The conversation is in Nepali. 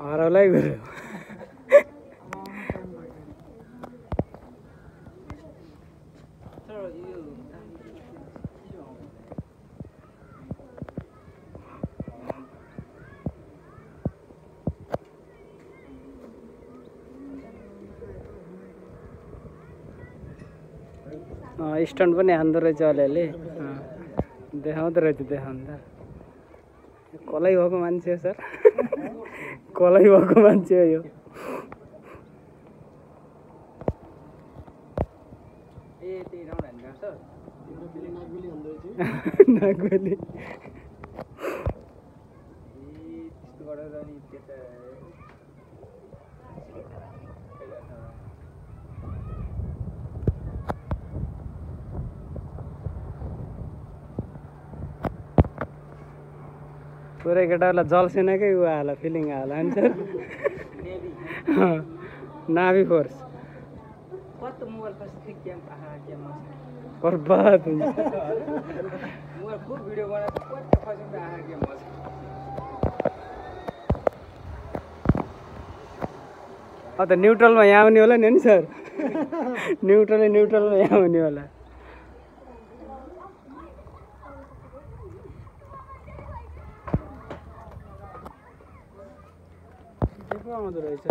हराउलै गुरु स्टन्ट पनि हान्दो रहेछ अलिअलि देखाउँदो रहेछ देखाउँदा कलै भएको मान्छे हो सर कलै भएको मान्छे हो यो नागोली पुरै केटाहरूलाई जलसेनाकै ऊ आला फिलिङ आला नि सर नाभी फोर्स बर्बाद हुन्छ त न्युट्रलमा यहाँ आउने होला नि सर न्युट्रलमा यहाँ आउने होला आउँदो रहेछ